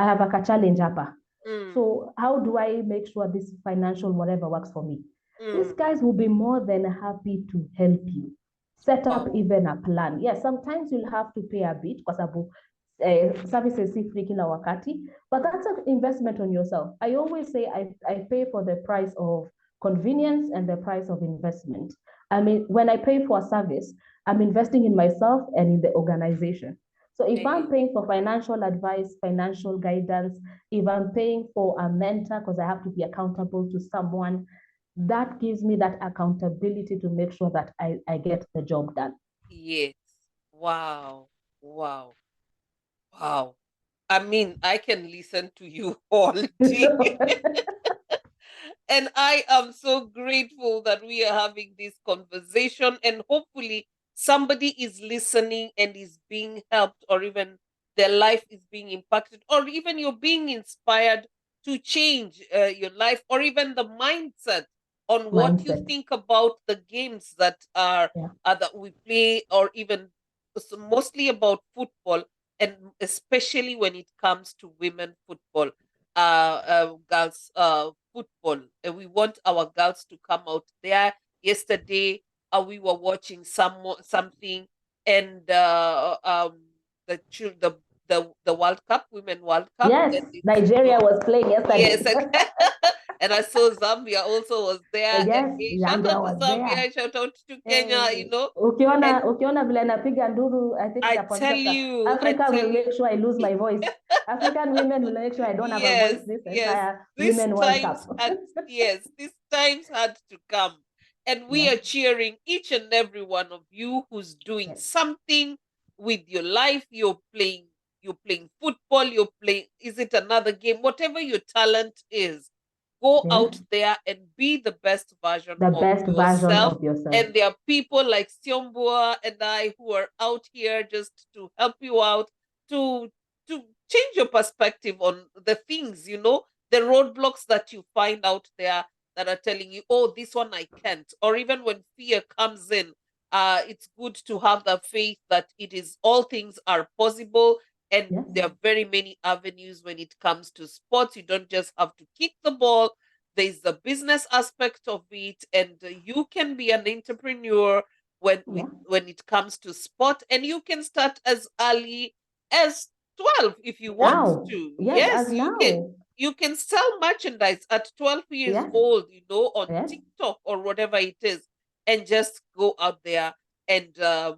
I have a challenge hapa. So how do I make sure this financial whatever works for me? These guys will be more than happy to help you. Set up even a plan. Yes, sometimes you'll have to pay a bit kwa sababu services si free kila wakati, but that's an investment on yourself. I always say I pay for the price of convenience and the price of investment. I mean, when I pay for a service, I'm investing in myself and in the organization. So if I'm paying for financial advice, financial guidance, if I'm paying for a mentor because I have to be accountable to someone, that gives me that accountability to make sure that I get the job done. Yes. Wow. Wow. Wow. I mean, I can listen to you all day. And I am so grateful that we are having this conversation, and hopefully somebody is listening and is being helped, or even their life is being impacted, or even you're being inspired to change your life, or even the mindset on what you think about the games that are that we play, or even mostly about football, and especially when it comes to women football, girls football. We want our girls to come out there. Yesterday, we were watching something, and the World Cup, Women World Cup. Yes, Nigeria was playing yesterday. Yes, and I saw Zambia also was there. Yes, and shout Zambia out was to Zambia, there. shout out to Kenya, you know. Ukiona vile napiga nduru, I think I tell you, Africa will make sure I lose my voice. African women will make sure I don't have a voice this entire Women World Cup. These times had to come. And we are cheering each and every one of you who's doing something with your life. You're playing football, is it another game? Whatever your talent is, go out there and be the best version of yourself. And there are people like Syombua and I who are out here just to help you out, to change your perspective on the things, the roadblocks that you find out there that are telling you, oh, this one I can't. Or even when fear comes in, it's good to have the faith that all things are possible. And there are very many avenues when it comes to sports. You don't just have to kick the ball. There's the business aspect of it, and you can be an entrepreneur when it comes to sport, and you can start as early as 12 if you want to. Yes, you can sell merchandise at 12 years old, on TikTok or whatever it is, and just go out there And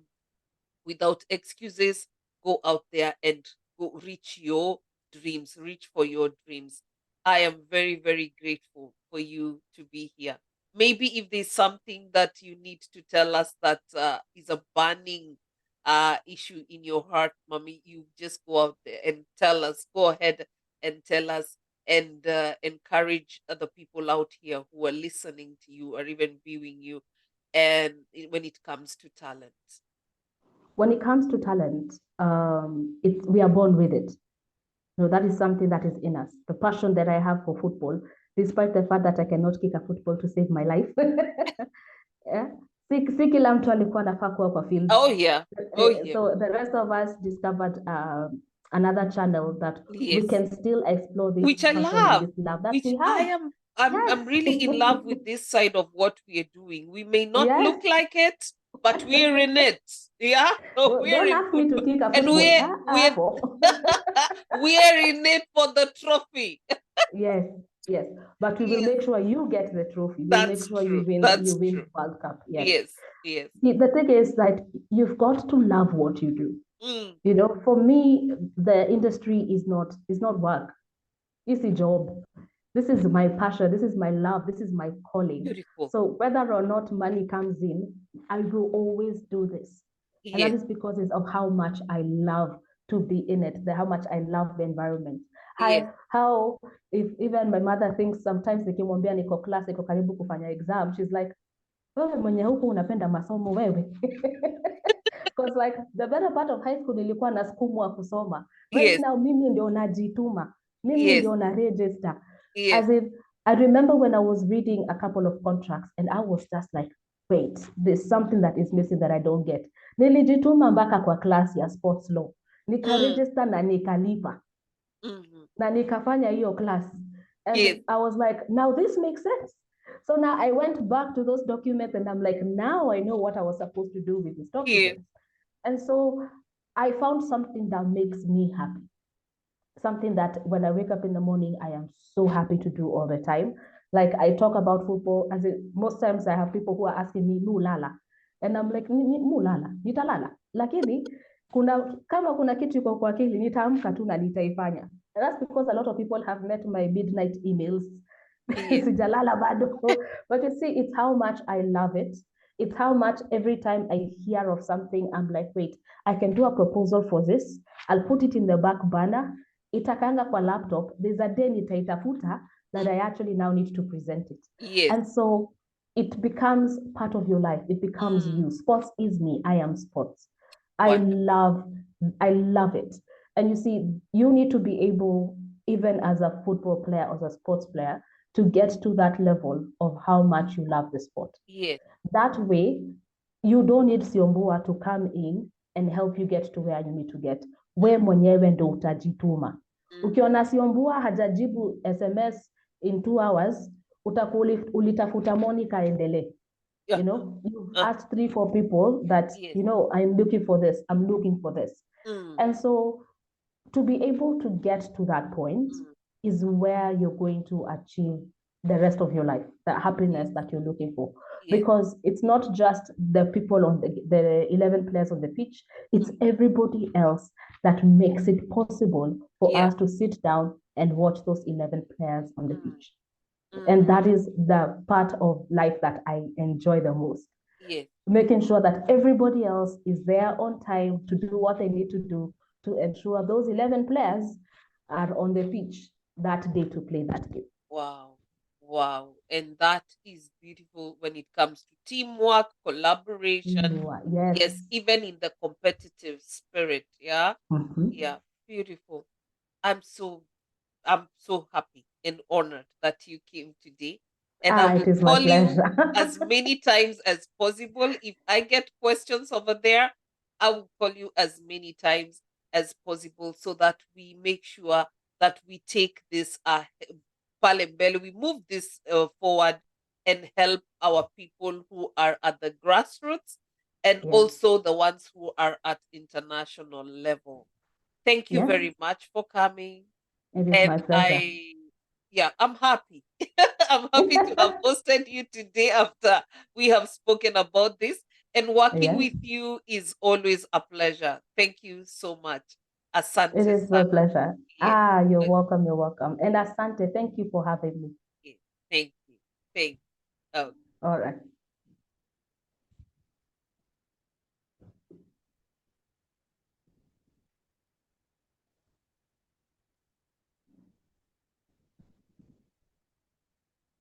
without excuses, go out there and go reach your dreams, reach for your dreams. I am very, very grateful for you to be here. Maybe if there's something that you need to tell us that is a burning issue in your heart, mommy, you just go out there and tell us. Go ahead and tell us, and encourage other people out here who are listening to you or even viewing you, and when it comes to talent. When it comes to talent, we are born with it. No, that is something that is in us. The passion that I have for football, despite the fact that I cannot kick a football to save my life. Yeah. Si kila mtu alikuwa anafaa kuwa kwa field. Oh yeah. Oh yeah. So the rest of us discovered another channel that we Yes. can still explore this Which I passion and love. this love that Which we have. I'm Yes. really in love with this side of what we are doing. We may not look Yes. like it, but we're in it. Yeah. So we're Don't in ask me to football. kick a And football. we're in it for the trophy. Yes, yes. But we will Yes, make sure you get the trophy. We'll make that's sure true. you That's win true. World Cup. Yes. Yes, yes. The thing is that you've got to love what you do. Mm, You know, for me, the industry is not work. It's a job. This is my passion. This is my love. This is my calling. beautiful. So whether or not money comes in, I will always do this. And that Yes, is because it's of how much I love to be in it, how much I love the environment. yes, How if even my mother thinks sometimes nikimwambia niko class, niko karibu kufanya exam, she's like, wewe mwenye huku unapenda masomo wewe. Because like the better part of high school nilikuwa nasukumwa kusoma. Right yes, now mimi ndio najituma. Mimi yes, ndio na register. yes, As if I remember when I was reading a couple of contracts and I was just like, wait, there's something that is missing that I don't get. Nilijituma mpaka kwa class ya sports law. Nikaregister na nikalipa. Na nikafanya hiyo class. And yes, I was like, now this makes sense. So now I went back to those documents and I'm like, now I know what I was supposed to do with these yes. documents. And so I found something that makes me happy. Something that when I wake up in the morning, I am so happy to do all the time. Like I talk about football, as most times I have people who are asking me, mulala. And I'm like, mulala, nitalala. Lakini, kama kuna kitu iko kwa akili, nitaamka tu na nitaifanya. And that's because a lot of people have met my midnight emails. Yes. Sijalala bado. But you see, it's how much I love it. It's how much every time I hear of something, I'm like, wait, I can do a proposal for this. I'll put it in the back burner. Itakanga kwa laptop. There's a day nitaitafuta that I actually now need to present it. Yes. And so it becomes part of your life. It becomes you. Sports is me. I am sports. I love it. And you see, you need to be able, even as a football player or as a sports player, to get to that level of how much you love the sport. Yes. That way, you don't need Syombua to come in and help you get to where you need to get. We mwenyewe ndo utajituma. Ukiona Syombua hajajibu SMS in 2 hours, ulitafuta Monicah endelee. You know, you've asked 3-4 people that, yes, you know, I'm looking for this, I'm looking for this. Mm. And so to be able to get to that point is where you're going to achieve the rest of your life, the happiness that you're looking for. Because it's not just the people on the 11 players on the pitch, it's everybody else that makes it possible for us to sit down and watch those 11 players on the pitch. And that is the part of life that I enjoy the most. Yes. Making sure that everybody else is there on time to do what they need to do to ensure those 11 players are on the pitch that day to play that game. Wow. Wow. And that is beautiful when it comes to teamwork, collaboration. Yes, even in the competitive spirit. Yeah. Yeah. Beautiful. I'm so happy and honored that you came today. And I will call you as many times as possible. If I get questions over there, I will call you as many times as possible so that we make sure that we take this palembele, we move this forward and help our people who are at the grassroots and also the ones who are at international level. Thank you very much for coming. It is my pleasure. I'm happy. I'm happy to have hosted you today after we have spoken about this. And working Yes, with you is always a pleasure. Thank you so much. it Asante is my sana. pleasure. Yes. You're welcome. You're welcome. And Asante, thank you for having me. Yes. Thank you. Thank you. Okay. All right.